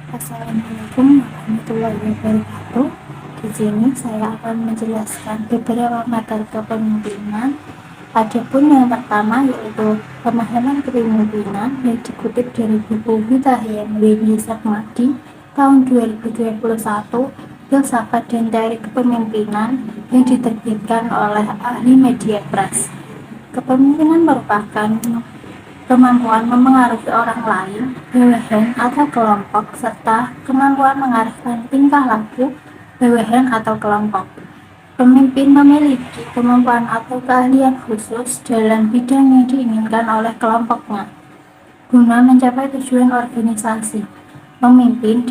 Assalamualaikum warahmatullahi wabarakatuh. Di sini saya akan menjelaskan beberapa materi kepemimpinan. Adapun yang pertama yaitu pemahaman kepemimpinan yang dikutip dari buku Hitahian W. Sarmadi tahun 2021, Filsafat dan Teori Kepemimpinan yang diterbitkan oleh Ahli Media Press. Kepemimpinan merupakan kemampuan memengaruhi orang lain, bawahan atau kelompok, serta kemampuan mengarahkan tingkah laku bawahan atau kelompok. Pemimpin memiliki kemampuan atau keahlian khusus dalam bidang yang diinginkan oleh kelompoknya guna mencapai tujuan organisasi. Pemimpin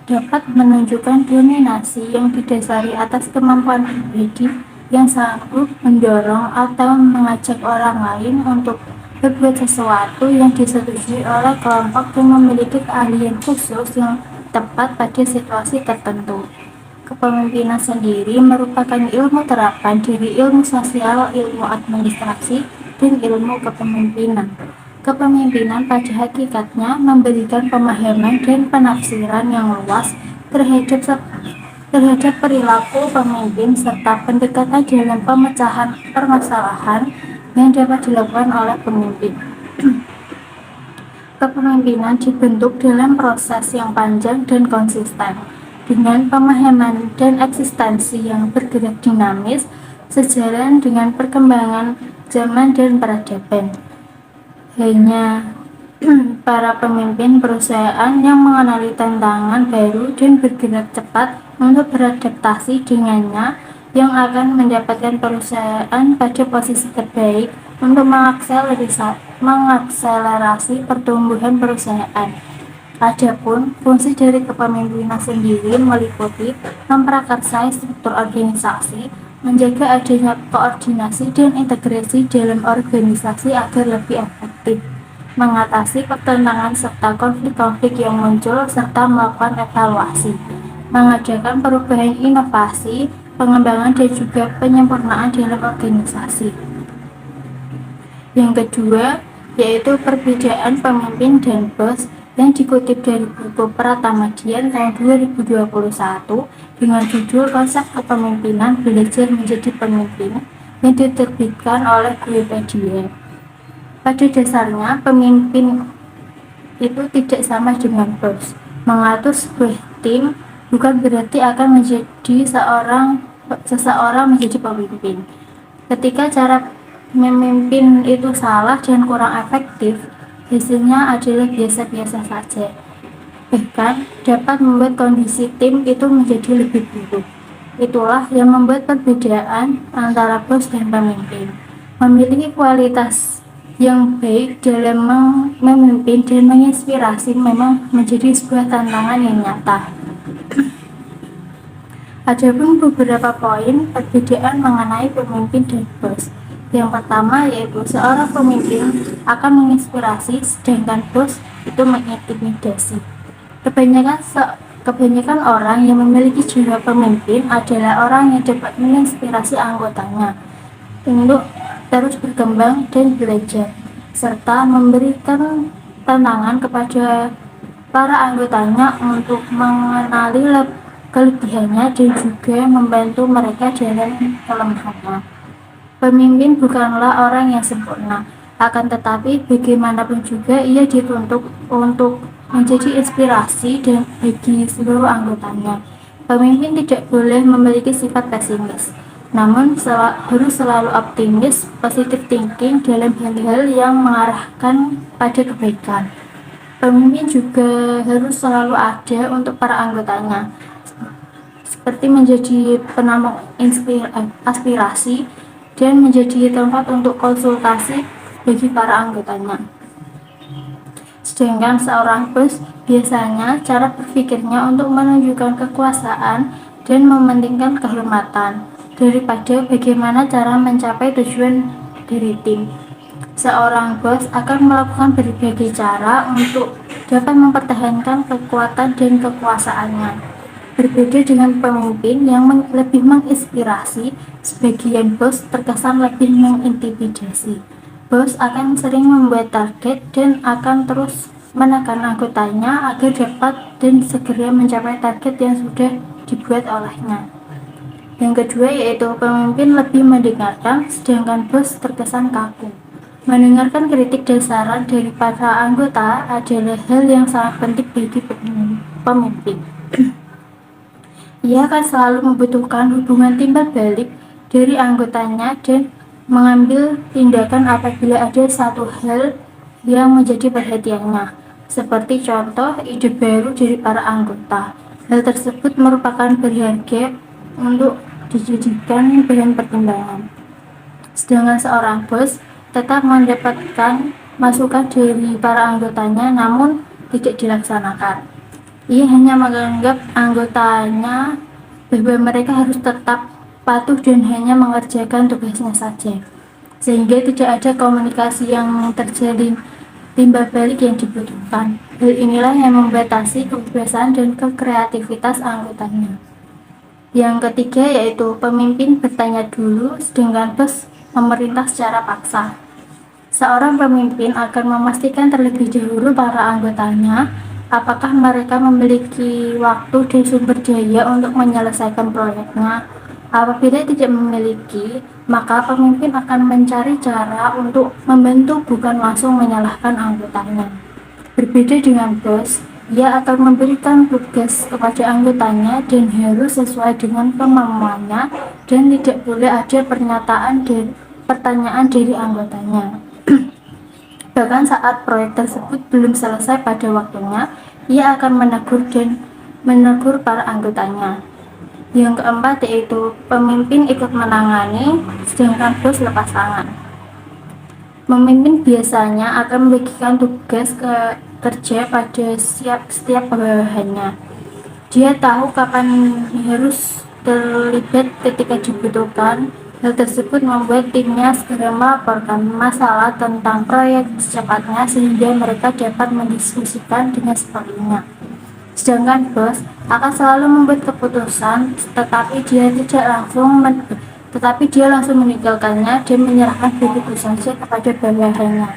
dapat menunjukkan dominasi yang didasari atas kemampuan pribadi yang sanggup mendorong atau mengajak orang lain untuk berbuat sesuatu yang disetujui oleh kelompok yang memiliki keahlian khusus yang tepat pada situasi tertentu. Kepemimpinan sendiri merupakan ilmu terapan dari ilmu sosial, ilmu administrasi, dan ilmu kepemimpinan. Kepemimpinan pada hakikatnya memberikan pemahaman dan penafsiran yang luas terhadap perilaku pemimpin serta pendekatan dalam pemecahan permasalahan yang dapat dilakukan oleh pemimpin. Kepemimpinan dibentuk dalam proses yang panjang dan konsisten, dengan pemahaman dan eksistensi yang bergerak dinamis, sejalan dengan perkembangan zaman dan peradaban. Hanya para pemimpin perusahaan yang mengenali tantangan baru dan bergerak cepat untuk beradaptasi dengannya yang akan mendapatkan perusahaan pada posisi terbaik untuk mengakselerasi pertumbuhan perusahaan. Adapun fungsi dari kepemimpinan sendiri meliputi memprakarsai struktur organisasi, menjaga adanya koordinasi dan integrasi dalam organisasi agar lebih efektif, mengatasi pertentangan serta konflik-konflik yang muncul, serta melakukan evaluasi, mengadakan perubahan inovasi, pengembangan dan juga penyempurnaan dalam organisasi. Yang kedua, yaitu perbedaan pemimpin dan bos yang dikutip dari buku Pratamadian tahun 2021 dengan judul Konsep Kepemimpinan Belajar Menjadi Pemimpin yang diterbitkan oleh Wikipedia. Pada dasarnya, pemimpin itu tidak sama dengan bos. Mengatur sebuah tim bukan berarti akan menjadi seseorang menjadi pemimpin. Ketika cara memimpin itu salah dan kurang efektif, hasilnya adalah biasa-biasa saja. Bahkan dapat membuat kondisi tim itu menjadi lebih buruk. Itulah yang membuat perbedaan antara bos dan pemimpin. Memiliki kualitas yang baik dalam memimpin dan menginspirasi memang menjadi sebuah tantangan yang nyata. Adapun beberapa poin perbedaan mengenai pemimpin dan bos. Yang pertama yaitu seorang pemimpin akan menginspirasi, sedangkan bos itu mengintimidasi. Kebanyakan orang yang memiliki jiwa pemimpin adalah orang yang dapat menginspirasi anggotanya untuk terus berkembang dan belajar, serta memberikan tantangan kepada para anggotanya untuk mengenali kelebihannya dan juga membantu mereka dalam kelemahannya. Pemimpin bukanlah orang yang sempurna, akan tetapi bagaimanapun juga ia dituntut untuk menjadi inspirasi dan bagi seluruh anggotanya. Pemimpin tidak boleh memiliki sifat pesimis, namun harus selalu optimis, positive thinking dalam hal-hal yang mengarahkan pada kebaikan. Pemimpin juga harus selalu ada untuk para anggotanya, seperti menjadi penampung aspirasi dan menjadi tempat untuk konsultasi bagi para anggotanya. Sedangkan seorang bos biasanya cara berpikirnya untuk menunjukkan kekuasaan dan mementingkan kehormatan daripada bagaimana cara mencapai tujuan dari tim. Seorang bos akan melakukan berbagai cara untuk dapat mempertahankan kekuatan dan kekuasaannya. Berbeda dengan pemimpin yang lebih menginspirasi, sebagian bos terkesan lebih mengintimidasi. Bos akan sering membuat target dan akan terus menekan anggotanya agar dapat dan segera mencapai target yang sudah dibuat olehnya. Yang kedua yaitu pemimpin lebih mendengarkan, sedangkan bos terkesan kaku. Mendengarkan kritik dan saran dari para anggota adalah hal yang sangat penting bagi pemimpin. Ia akan selalu membutuhkan hubungan timbal balik dari anggotanya dan mengambil tindakan apabila ada satu hal yang menjadi perhatiannya, seperti contoh ide baru dari para anggota. Hal tersebut merupakan berharga untuk dijadikan bahan pertimbangan. Sedangkan seorang bos tetap mendapatkan masukan dari para anggotanya namun tidak dilaksanakan. Ia hanya menganggap anggotanya bahwa mereka harus tetap patuh dan hanya mengerjakan tugasnya saja, sehingga tidak ada komunikasi yang terjalin timbal balik yang dibutuhkan. Hal inilah yang membatasi kebebasan dan kreativitas anggotanya. Yang ketiga yaitu pemimpin bertanya dulu, sedangkan bos memerintah secara paksa. Seorang pemimpin akan memastikan terlebih dahulu para anggotanya apakah mereka memiliki waktu dan sumber daya untuk menyelesaikan proyeknya. Apabila tidak memiliki, maka pemimpin akan mencari cara untuk membantu bukan langsung menyalahkan anggotanya. Berbeda dengan bos, ia akan memberikan tugas kepada anggotanya dan harus sesuai dengan kemampuannya dan tidak boleh ada pernyataan dan pertanyaan dari anggotanya. Bahkan saat proyek tersebut belum selesai pada waktunya, ia akan menegur para anggotanya. Yang keempat yaitu pemimpin ikut menangani, sedangkan bos lepas tangan. Pemimpin biasanya akan membagikan tugas kerja pada setiap bawahannya. Dia tahu kapan harus terlibat ketika dibutuhkan. Hal tersebut membuat timnya segera melaporkan masalah tentang proyek secepatnya sehingga mereka dapat mendiskusikan dengan seperlunya. Sedangkan bos akan selalu membuat keputusan, tetapi dia langsung meninggalkannya dan menyerahkan begitu saja kepada bawahannya.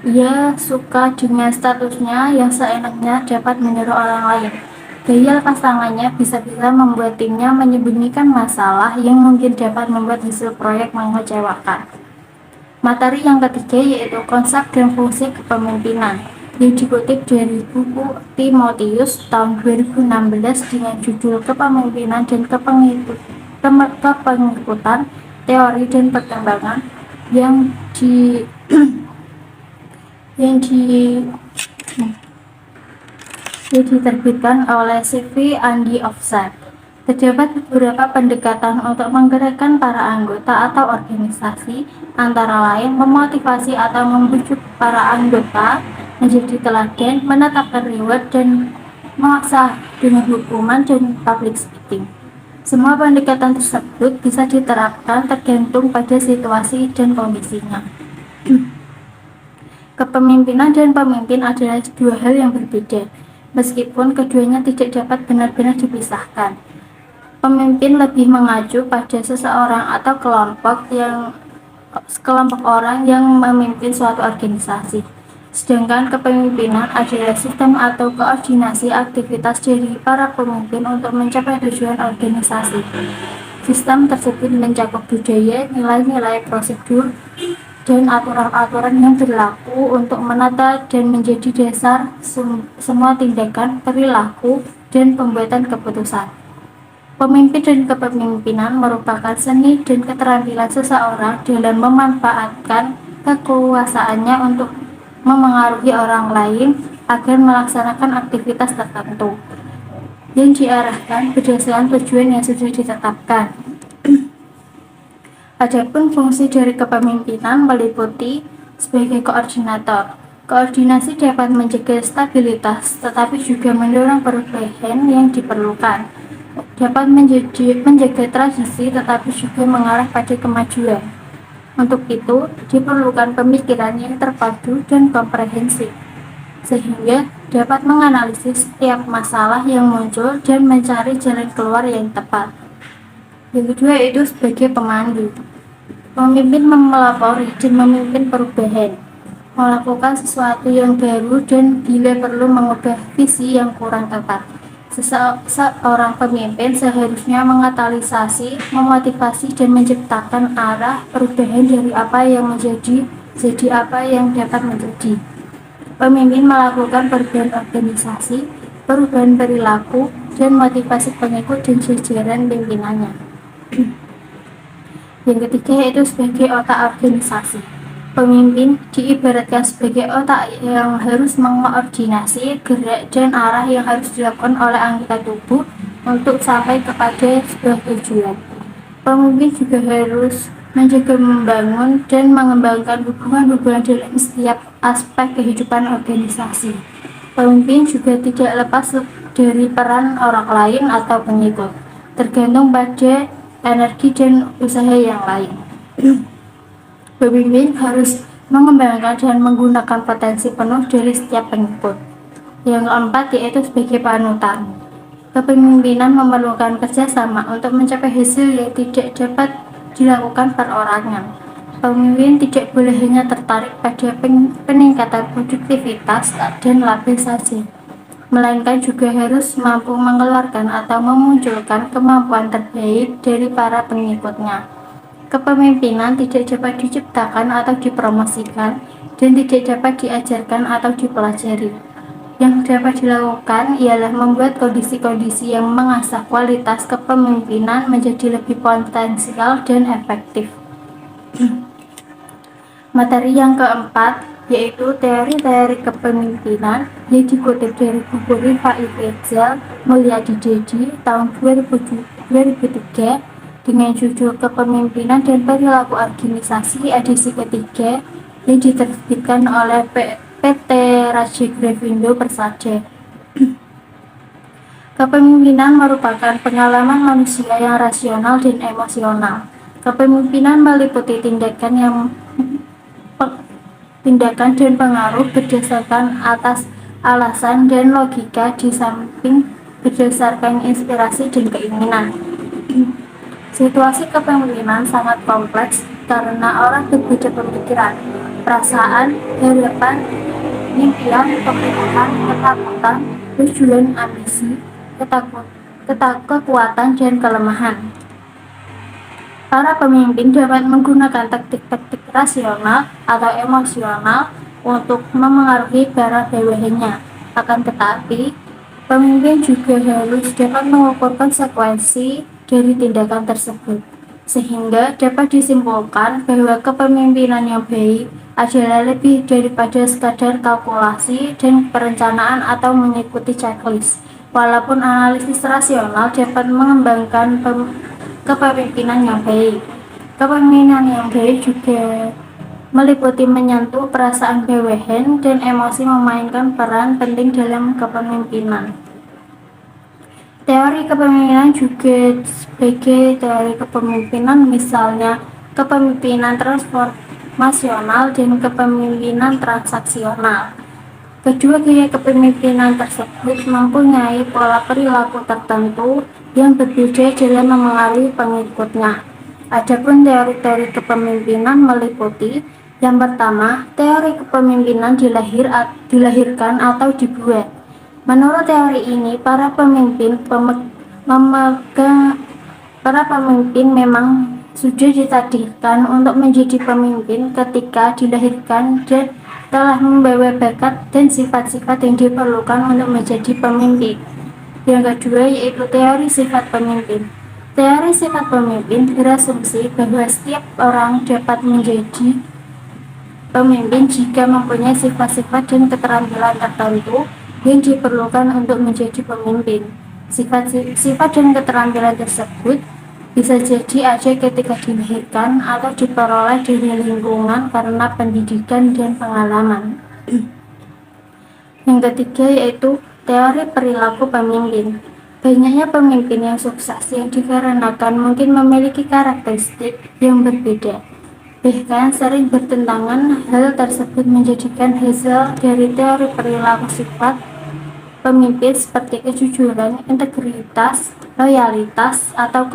Ia suka dengan statusnya yang seenaknya dapat menyuruh orang lain. Gaya lepas tangannya bisa-bisa membuat timnya menyembunyikan masalah yang mungkin dapat membuat hasil proyek mengecewakan. Materi yang ketiga yaitu konsep dan fungsi kepemimpinan, yang dikutip dari buku Timotius tahun 2016 dengan judul Kepemimpinan dan Kepengikutan, Teori dan Perkembangan yang diterbitkan oleh CV Andy Offset. Terdapat beberapa pendekatan untuk menggerakkan para anggota atau organisasi, antara lain memotivasi atau membujuk para anggota menjadi teladan, menetapkan reward, dan memaksa dengan hukuman dan public speaking. Semua pendekatan tersebut bisa diterapkan tergantung pada situasi dan kondisinya. Kepemimpinan dan pemimpin adalah dua hal yang berbeda, meskipun keduanya tidak dapat benar-benar dipisahkan. Pemimpin lebih mengacu pada seseorang atau kelompok orang yang memimpin suatu organisasi. Sedangkan kepemimpinan adalah sistem atau koordinasi aktivitas dari para pemimpin untuk mencapai tujuan organisasi. Sistem tersebut mencakup budaya, nilai-nilai, prosedur, dan aturan-aturan yang berlaku untuk menata dan menjadi dasar semua tindakan, perilaku, dan pembuatan keputusan. Pemimpin dan kepemimpinan merupakan seni dan keterampilan seseorang dalam memanfaatkan kekuasaannya untuk memengaruhi orang lain agar melaksanakan aktivitas tertentu yang diarahkan berdasarkan tujuan yang sudah ditetapkan. Adapun fungsi dari kepemimpinan meliputi sebagai koordinator. Koordinasi dapat menjaga stabilitas, tetapi juga mendorong perubahan yang diperlukan. Dapat menjaga tradisi, tetapi juga mengarah pada kemajuan. Untuk itu, diperlukan pemikiran yang terpadu dan komprehensif, sehingga dapat menganalisis setiap masalah yang muncul dan mencari jalan keluar yang tepat. Yang kedua itu sebagai pemandu. Pemimpin melapori dan memimpin perubahan. melakukan sesuatu yang baru, dan bila perlu mengubah visi yang kurang tepat. Seorang pemimpin seharusnya mengkatalisasi, memotivasi, dan menciptakan arah perubahan dari apa yang menjadi jadi apa yang dapat menjadi. Pemimpin melakukan perubahan organisasi, perubahan perilaku, dan motivasi pengikut dan jajaran pimpinannya. Yang ketiga yaitu sebagai otak organisasi. Pemimpin diibaratkan sebagai otak yang harus mengoordinasi gerak dan arah yang harus dilakukan oleh anggota tubuh untuk sampai kepada sebuah tujuan. Pemimpin juga harus menjaga, membangun, dan mengembangkan hubungan-hubungan dalam setiap aspek kehidupan organisasi. Pemimpin juga tidak lepas dari peran orang lain atau pengikut, tergantung pada energi dan usaha yang lain. Pemimpin harus mengembangkan dan menggunakan potensi penuh dari setiap pengikut. Yang keempat yaitu sebagai panutan. Kepemimpinan memerlukan kerjasama untuk mencapai hasil yang tidak dapat dilakukan perorangan. Pemimpin tidak boleh hanya tertarik pada peningkatan produktivitas dan laba saja, melainkan juga harus mampu mengeluarkan atau memunculkan kemampuan terbaik dari para pengikutnya. Kepemimpinan tidak dapat diciptakan atau dipromosikan dan tidak dapat diajarkan atau dipelajari. Yang dapat dilakukan ialah membuat kondisi-kondisi yang mengasah kualitas kepemimpinan menjadi lebih potensial dan efektif. Materi yang keempat yaitu teori-teori kepemimpinan yang dikutip dari buku Rifa Ijazal Mulyadi Dedi tahun 2003 dengan judul Kepemimpinan dan Perilaku Organisasi edisi ketiga yang diterbitkan oleh PT Raja Grafindo Persada. Kepemimpinan merupakan pengalaman manusia yang rasional dan emosional. Kepemimpinan meliputi tindakan dan pengaruh berdasarkan atas alasan dan logika di samping berdasarkan inspirasi dan keinginan. Situasi kepemimpinan sangat kompleks karena orang berbeda pemikiran, perasaan, harapan, impian, kebutuhan, ketakutan, tujuan, ambisi, kekuatan, dan kelemahan. Para pemimpin dapat menggunakan taktik-taktik rasional atau emosional untuk memengaruhi para bawahannya. Akan tetapi, pemimpin juga harus dapat mengukur konsekuensi dari tindakan tersebut, sehingga dapat disimpulkan bahwa kepemimpinan yang baik adalah lebih daripada sekadar kalkulasi dan perencanaan atau mengikuti checklist. Walaupun analisis rasional dapat mengembangkan kepemimpinan yang baik, kepemimpinan yang baik juga meliputi menyentuh perasaan bawahan dan emosi memainkan peran penting dalam kepemimpinan. Teori kepemimpinan juga sebagai teori kepemimpinan, misalnya kepemimpinan transformasional dan kepemimpinan transaksional. Kedua gaya kepemimpinan tersebut mempunyai pola perilaku tertentu yang berbeda dalam memengaruhi pengikutnya. Adapun teori-teori kepemimpinan meliputi yang pertama, teori kepemimpinan dilahirkan atau dibuat. Menurut teori ini, para pemimpin memang sudah ditakdirkan untuk menjadi pemimpin ketika dilahirkan dan telah membawa bakat dan sifat-sifat yang diperlukan untuk menjadi pemimpin. Yang kedua yaitu teori sifat pemimpin. Teori sifat pemimpin berasumsi bahwa setiap orang dapat menjadi pemimpin jika mempunyai sifat-sifat dan keterampilan tertentu yang diperlukan untuk menjadi pemimpin. Sifat dan keterampilan tersebut bisa jadi ada ketika dilahirkan atau diperoleh dari lingkungan karena pendidikan dan pengalaman. Yang ketiga yaitu teori perilaku pemimpin. Banyaknya pemimpin yang sukses yang dikarenakan mungkin memiliki karakteristik yang berbeda. Bahkan sering bertentangan. Hal tersebut menjadikan hasil dari teori perilaku sifat pemimpin seperti kejujuran, integritas, loyalitas, atau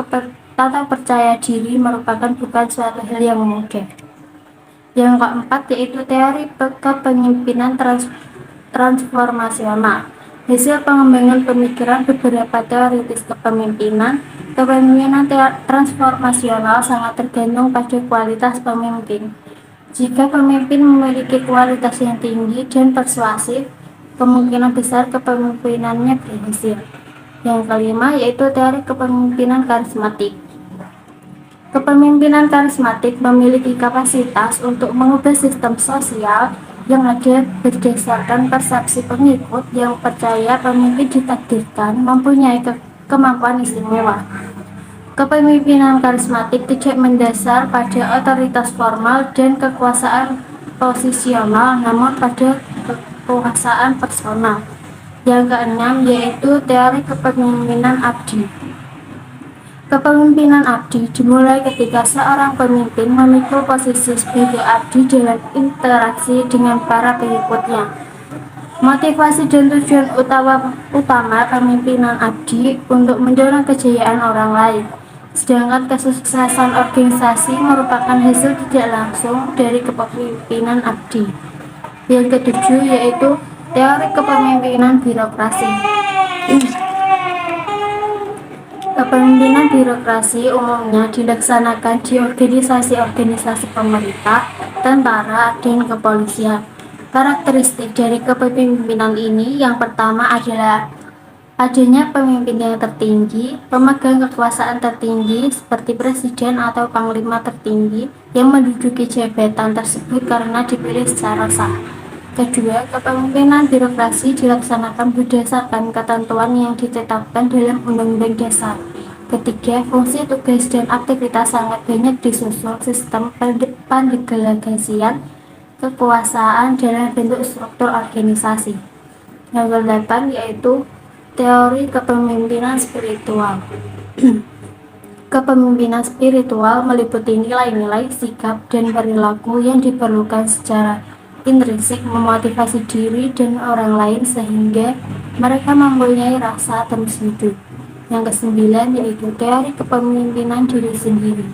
percaya diri merupakan bukan suatu hal yang mudah. Yang keempat yaitu teori kepemimpinan transformasional. Hasil pengembangan pemikiran beberapa teoritis kepemimpinan transformasional sangat tergantung pada kualitas pemimpin. Jika pemimpin memiliki kualitas yang tinggi dan persuasif, kemungkinan besar kepemimpinannya berhasil. Yang kelima yaitu teori kepemimpinan karismatik. Kepemimpinan karismatik memiliki kapasitas untuk mengubah sistem sosial yang ada berdasarkan persepsi pengikut yang percaya pemimpin ditakdirkan mempunyai kemampuan istimewa. Kepemimpinan karismatik tidak mendasar pada otoritas formal dan kekuasaan posisional, namun pada kekuasaan personal. Yang keenam yaitu teori kepemimpinan abdi. Kepemimpinan abdi dimulai ketika seorang pemimpin memikul posisi sebagai abdi dalam interaksi dengan para pengikutnya. Motivasi dan tujuan utama pemimpinan abdi untuk mendorong kejayaan orang lain, sedangkan kesuksesan organisasi merupakan hasil tidak langsung dari kepemimpinan abdi. Yang ketujuh yaitu teori kepemimpinan birokrasi. Kepemimpinan birokrasi umumnya dilaksanakan di organisasi-organisasi pemerintah, tentara, dan kepolisian. Karakteristik dari kepemimpinan ini yang pertama adalah adanya pemimpin yang tertinggi, pemegang kekuasaan tertinggi seperti presiden atau panglima tertinggi yang menduduki jabatan tersebut karena dipilih secara sah. Kedua, kepemimpinan birokrasi dilaksanakan berdasarkan ketentuan yang ditetapkan dalam Undang-Undang Dasar. Ketiga, fungsi, tugas, dan aktivitas sangat banyak disusun sistem pendelegasian kekuasaan dalam bentuk struktur organisasi. Yang kedelapan yaitu teori kepemimpinan spiritual. Kepemimpinan spiritual meliputi nilai-nilai, sikap, dan perilaku yang diperlukan secara intrinsik memotivasi diri dan orang lain sehingga mereka mempunyai rasa terus hidup. Yang kesembilan yaitu teori kepemimpinan diri sendiri.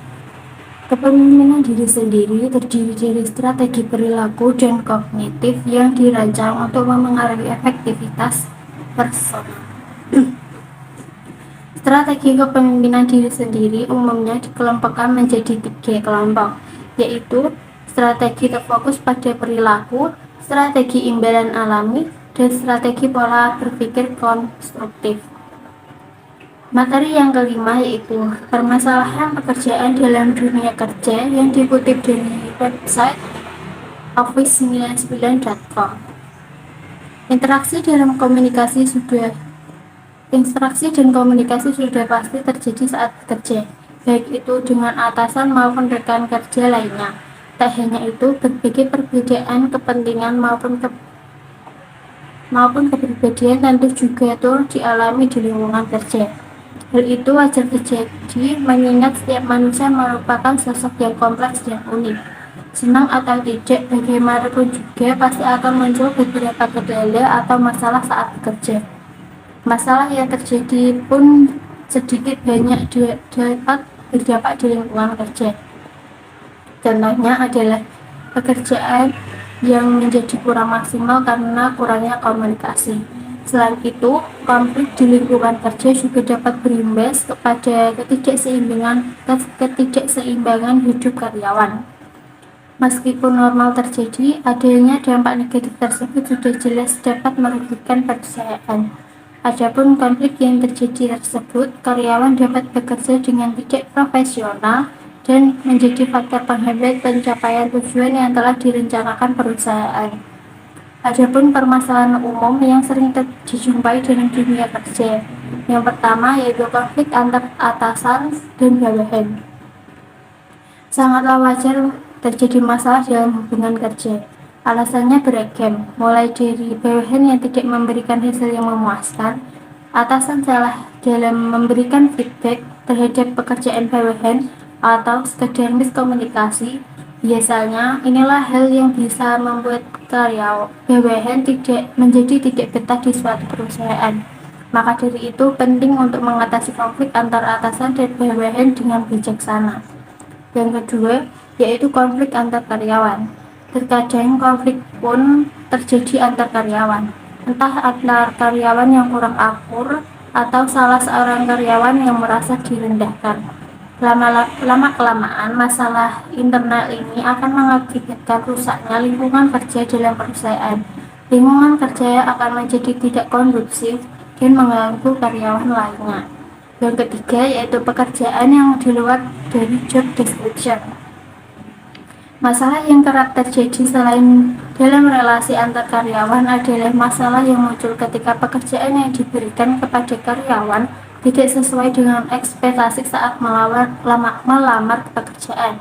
Kepemimpinan diri sendiri terdiri dari strategi perilaku dan kognitif yang dirancang untuk memengaruhi efektivitas personal. Strategi kepemimpinan diri sendiri umumnya dikelompokkan menjadi 3 kelompok, yaitu strategi terfokus pada perilaku, strategi imbalan alami, dan strategi pola berpikir konstruktif. Materi yang kelima yaitu permasalahan pekerjaan dalam dunia kerja yang dikutip dari website office99.com. Interaksi dan komunikasi sudah pasti terjadi saat bekerja, baik itu dengan atasan maupun rekan kerja lainnya. Tak hanya itu, berbagai perbedaan kepentingan maupun kepribadian tentu juga dialami di lingkungan kerja. Hal itu wajar terjadi mengingat setiap manusia merupakan sosok yang kompleks dan unik. Senang atau tidak, bagaimanapun juga pasti akan muncul beberapa kendala atau masalah saat bekerja. Masalah yang terjadi pun sedikit banyak dapat berdampak di lingkungan kerja. Contohnya adalah pekerjaan yang menjadi kurang maksimal karena kurangnya komunikasi. Selain itu, konflik di lingkungan kerja juga dapat berimbas kepada ketidakseimbangan hidup karyawan. Meskipun normal terjadi, adanya dampak negatif tersebut sudah jelas dapat merugikan perusahaan. Adapun konflik yang terjadi tersebut, karyawan dapat bekerja dengan tidak profesional dan menjadi faktor penghambat pencapaian tujuan yang telah direncanakan perusahaan. Adapun permasalahan umum yang sering dijumpai dalam dunia kerja, yang pertama yaitu konflik antar atasan dan bawahan. Sangatlah wajar terjadi masalah dalam hubungan kerja. Alasannya beragam, mulai dari bawahan yang tidak memberikan hasil yang memuaskan, atasan salah dalam memberikan feedback terhadap pekerjaan bawahan, atau sekedar miskomunikasi. Biasanya, inilah hal yang bisa membuat bawahan menjadi tidak betah di suatu perusahaan. Maka dari itu, penting untuk mengatasi konflik antara atasan dan bawahan dengan bijaksana. Yang kedua, yaitu konflik antar karyawan. Terkadang konflik pun terjadi antar karyawan, entah antar karyawan yang kurang akur atau salah seorang karyawan yang merasa direndahkan. Lama-kelamaan, masalah internal ini akan mengakibatkan rusaknya lingkungan kerja dalam perusahaan. Lingkungan kerja akan menjadi tidak kondusif dan mengganggu karyawan lainnya. Yang ketiga, yaitu pekerjaan yang di luar dari job description. Masalah yang kerap terjadi selain dalam relasi antar karyawan adalah masalah yang muncul ketika pekerjaan yang diberikan kepada karyawan tidak sesuai dengan ekspektasi saat melamar pekerjaan.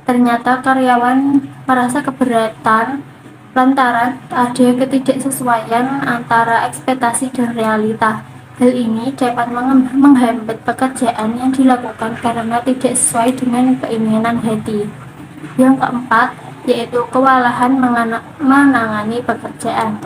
Ternyata karyawan merasa keberatan lantaran ada ketidaksesuaian antara ekspektasi dan realita. Hal ini dapat menghambat pekerjaan yang dilakukan karena tidak sesuai dengan keinginan hati. Yang keempat, yaitu kewalahan menangani pekerjaan.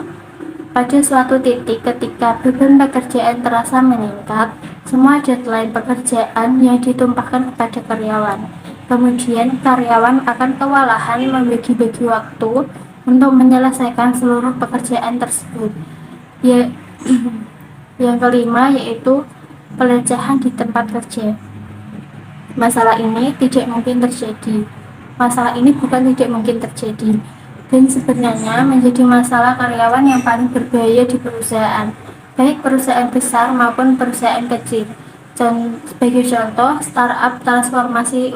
Pada suatu titik ketika beban pekerjaan terasa meningkat, semua deadline pekerjaan yang ditumpahkan kepada karyawan. Kemudian karyawan akan kewalahan membagi-bagi waktu untuk menyelesaikan seluruh pekerjaan tersebut. Yang kelima, yaitu pelecehan di tempat kerja. Masalah ini bukan tidak mungkin terjadi, dan sebenarnya menjadi masalah karyawan yang paling berbahaya di perusahaan, baik perusahaan besar maupun perusahaan kecil. Sebagai contoh, startup transportasi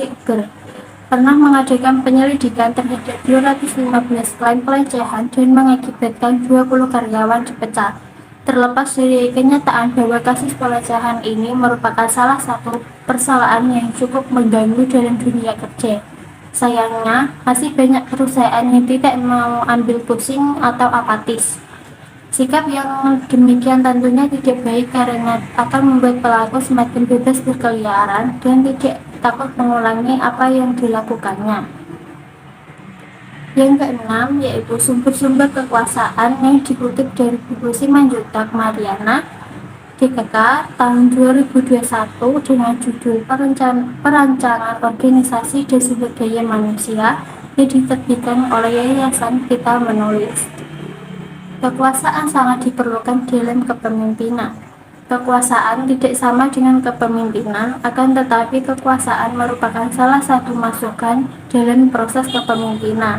Uber pernah mengadakan penyelidikan terhadap 215 klaim pelecehan dan mengakibatkan 20 karyawan dipecat. Terlepas dari kenyataan bahwa kasus pelecehan ini merupakan salah satu persoalan yang cukup mengganggu dalam dunia kerja, sayangnya masih banyak perusahaan yang tidak mau ambil pusing atau apatis. Sikap yang demikian tentunya tidak baik karena akan membuat pelaku semakin bebas berkeliaran dan tidak takut mengulangi apa yang dilakukannya. Yang keenam, yaitu sumber-sumber kekuasaan yang dikutip dari buku Simanjuntak Mariana DKK tahun 2021 dengan judul Perancangan Organisasi dan Sumber Daya Manusia yang diterbitkan oleh Yayasan Kita Menulis. Kekuasaan sangat diperlukan dalam kepemimpinan. Kekuasaan tidak sama dengan kepemimpinan, akan tetapi kekuasaan merupakan salah satu masukan dalam proses kepemimpinan.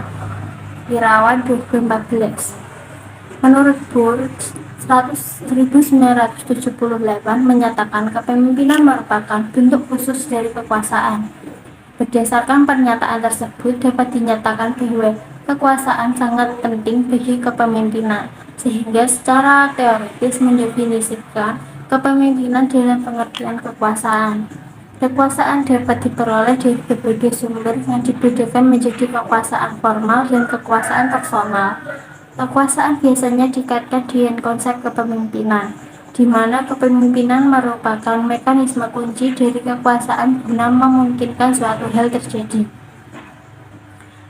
Irawan 2014. Menurut Burns, 1978 menyatakan kepemimpinan merupakan bentuk khusus dari kekuasaan. Berdasarkan pernyataan tersebut dapat dinyatakan bahwa kekuasaan sangat penting bagi kepemimpinan, sehingga secara teoritis mendefinisikan kepemimpinan dalam pengertian kekuasaan. Kekuasaan dapat diperoleh dari berbagai sumber yang dibedakan menjadi kekuasaan formal dan kekuasaan personal. Kekuasaan biasanya dikaitkan dengan konsep kepemimpinan, di mana kepemimpinan merupakan mekanisme kunci dari kekuasaan guna memungkinkan suatu hal terjadi.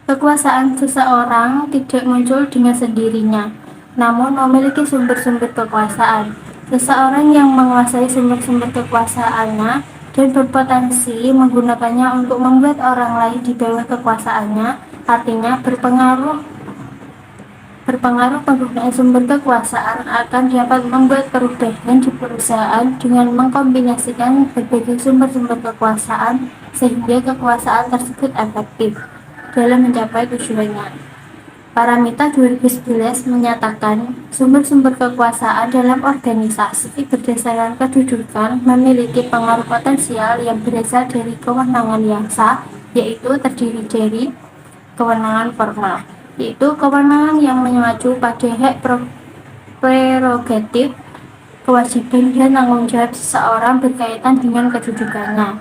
Kekuasaan seseorang tidak muncul dengan sendirinya, namun memiliki sumber-sumber kekuasaan. Seseorang yang menguasai sumber-sumber kekuasaannya dan berpotensi menggunakannya untuk membuat orang lain di bawah kekuasaannya, artinya berpengaruh penggunaan sumber kekuasaan akan dapat membuat perubahan di perusahaan dengan mengkombinasikan berbagai sumber-sumber kekuasaan sehingga kekuasaan tersebut efektif dalam mencapai tujuannya. Paramita 2011 menyatakan sumber-sumber kekuasaan dalam organisasi berdasarkan kedudukan memiliki pengaruh potensial yang berasal dari kewenangan yang sah, yaitu terdiri dari kewenangan formal, yaitu kewenangan yang mengacu pada hak prerogatif, kewajiban dan tanggung jawab seseorang berkaitan dengan kedudukannya.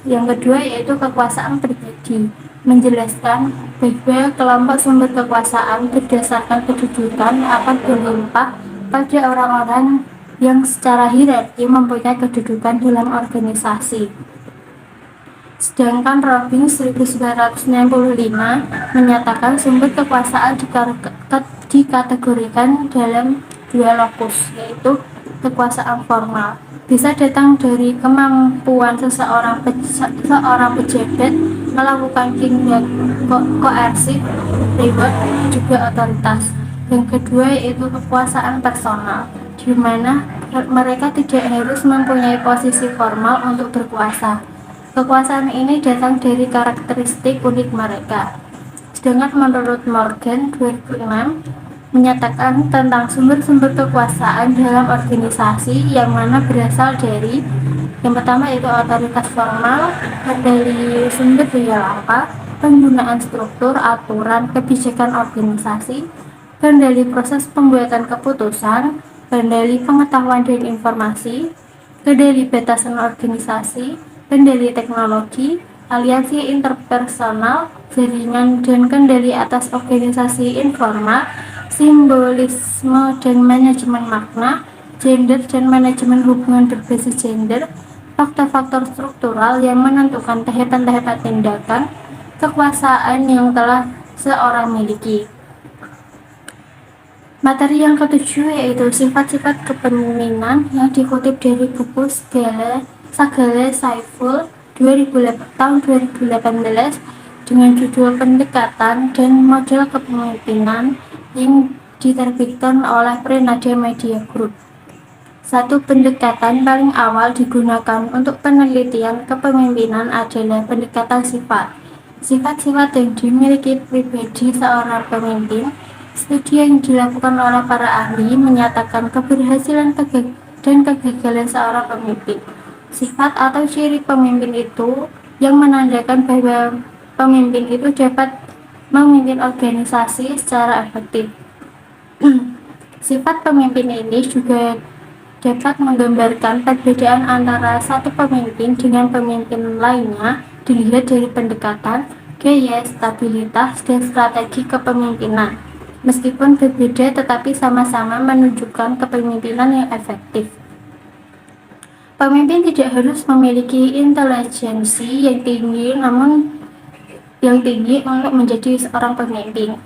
Yang kedua, yaitu kekuasaan pribadi, menjelaskan bahwa kelompok sumber kekuasaan berdasarkan kedudukan akan berlimpah pada orang-orang yang secara hierarki mempunyai kedudukan dalam organisasi. Sedangkan Robbins 1965 menyatakan sumber kekuasaan dikategorikan dalam dua lokus, yaitu kekuasaan formal. Bisa datang dari kemampuan seorang pejabat melakukan tindak koersif, reward, juga otoritas. Yang kedua yaitu kekuasaan personal, di mana mereka tidak harus mempunyai posisi formal untuk berkuasa. Kekuasaan ini datang dari karakteristik unik mereka. Sedangkan menurut Morgan 2006 menyatakan tentang sumber-sumber kekuasaan dalam organisasi yang mana berasal dari yang pertama yaitu otoritas formal, kendali sumber daya langka, penggunaan struktur, aturan, kebijakan organisasi, kendali proses pembuatan keputusan, kendali pengetahuan dan informasi, kendali batasan organisasi, kendali teknologi, aliansi interpersonal, jaringan dan kendali atas organisasi informal, simbolisme dan manajemen makna, gender dan manajemen hubungan berbasis gender, faktor-faktor struktural yang menentukan tahapan-tahapan tindakan kekuasaan yang telah seorang miliki. Materi yang ketujuh yaitu sifat-sifat kepemimpinan yang dikutip dari buku Sagale Saiful tahun 2018 dengan judul Pendekatan dan Model Kepemimpinan yang diterbitkan oleh Prenada Media Group. Satu pendekatan paling awal digunakan untuk penelitian kepemimpinan adalah pendekatan sifat. Sifat-sifat yang dimiliki pribadi seorang pemimpin. Studi yang dilakukan oleh para ahli menyatakan keberhasilan dan kegagalan seorang pemimpin. Sifat atau ciri pemimpin itu yang menandakan bahwa pemimpin itu dapat memimpin organisasi secara efektif. Sifat pemimpin ini juga dapat menggambarkan perbedaan antara satu pemimpin dengan pemimpin lainnya dilihat dari pendekatan, gaya, stabilitas, dan strategi kepemimpinan. Meskipun berbeda tetapi sama-sama menunjukkan kepemimpinan yang efektif. Pemimpin tidak harus memiliki intelijensi yang tinggi untuk menjadi seorang pemimpin.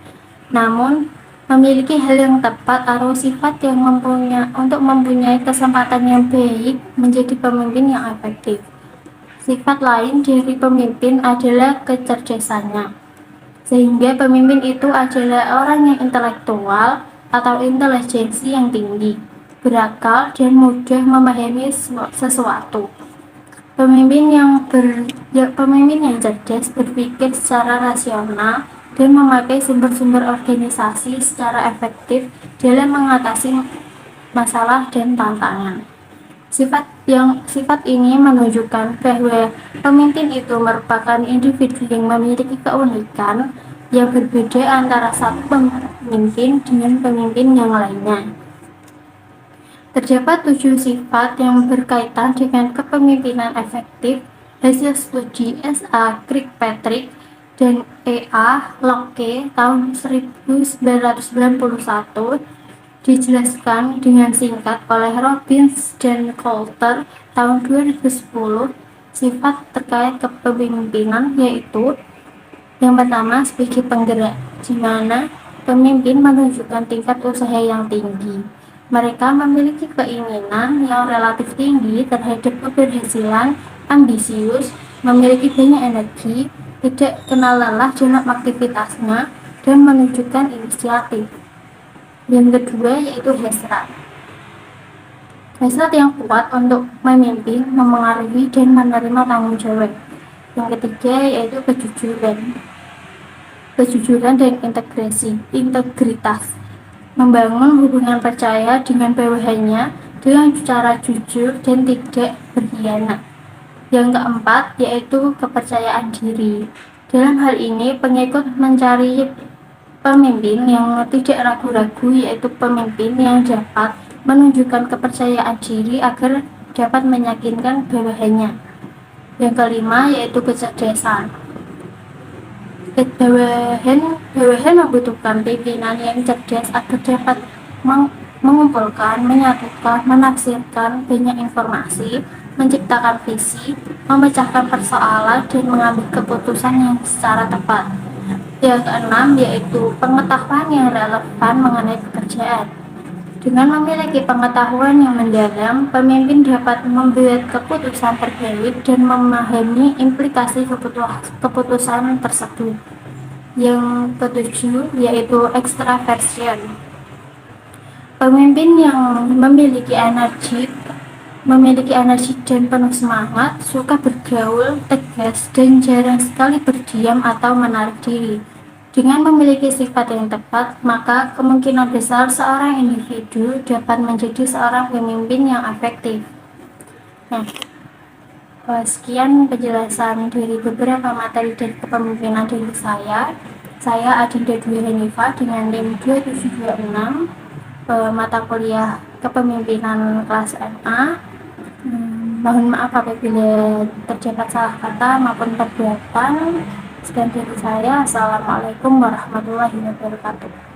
Namun memiliki hal yang tepat atau sifat yang mempunyai kesempatan yang baik menjadi pemimpin yang efektif. Sifat lain dari pemimpin adalah kecerdasannya. Sehingga pemimpin itu adalah orang yang intelektual atau intelijensi yang tinggi, berakal, dan mudah memahami sesuatu. Pemimpin yang cerdas berpikir secara rasional dan memakai sumber-sumber organisasi secara efektif dalam mengatasi masalah dan tantangan. Sifat ini menunjukkan bahwa pemimpin itu merupakan individu yang memiliki keunikan yang berbeda antara satu pemimpin dengan pemimpin yang lainnya. Terdapat 7 sifat yang berkaitan dengan kepemimpinan efektif hasil studi S.A. Kirkpatrick dan E.A. Locke tahun 1991 dijelaskan dengan singkat oleh Robbins dan Coulter tahun 2010. Sifat terkait kepemimpinan yaitu yang pertama sebagai penggerak, di mana pemimpin menunjukkan tingkat usaha yang tinggi. Mereka memiliki keinginan yang relatif tinggi terhadap keberhasilan, ambisius, memiliki banyak energi, tidak kenal lelah dalam aktivitasnya, dan menunjukkan inisiatif. Yang kedua yaitu hasrat. Hasrat yang kuat untuk memimpin, memengaruhi, dan menerima tanggung jawab. Yang ketiga yaitu kejujuran dan integritas. Membangun hubungan percaya dengan bawahannya dengan cara jujur dan tidak berkhianat. Yang keempat yaitu kepercayaan diri. Dalam hal ini pengikut mencari pemimpin yang tidak ragu-ragu, yaitu pemimpin yang dapat menunjukkan kepercayaan diri agar dapat meyakinkan bawahannya. Yang kelima yaitu kecerdasan. Bawahan membutuhkan pimpinan yang cerdas agar dapat mengumpulkan, menyatukan, menafsirkan banyak informasi, menciptakan visi, memecahkan persoalan, dan mengambil keputusan yang secara tepat. Yang keenam yaitu pengetahuan yang relevan mengenai pekerjaan. Dengan memiliki pengetahuan yang mendalam, pemimpin dapat membuat keputusan terbaik dan memahami implikasi keputusan tersebut. Yang ketujuh yaitu extraversion. Pemimpin yang memiliki energi dan penuh semangat, suka bergaul, tegas, dan jarang sekali berdiam atau menarik diri. Dengan memiliki sifat yang tepat, maka kemungkinan besar seorang individu dapat menjadi seorang pemimpin yang efektif. Nah, sekian penjelasan dari beberapa materi dari kepemimpinan dari saya. Saya Adinda Dwi Hanifa dengan NIM 2726, mata kuliah kepemimpinan kelas MA. Mohon maaf apabila terdapat salah kata maupun perbuatan. Sekian dari saya. Assalamualaikum warahmatullahi wabarakatuh.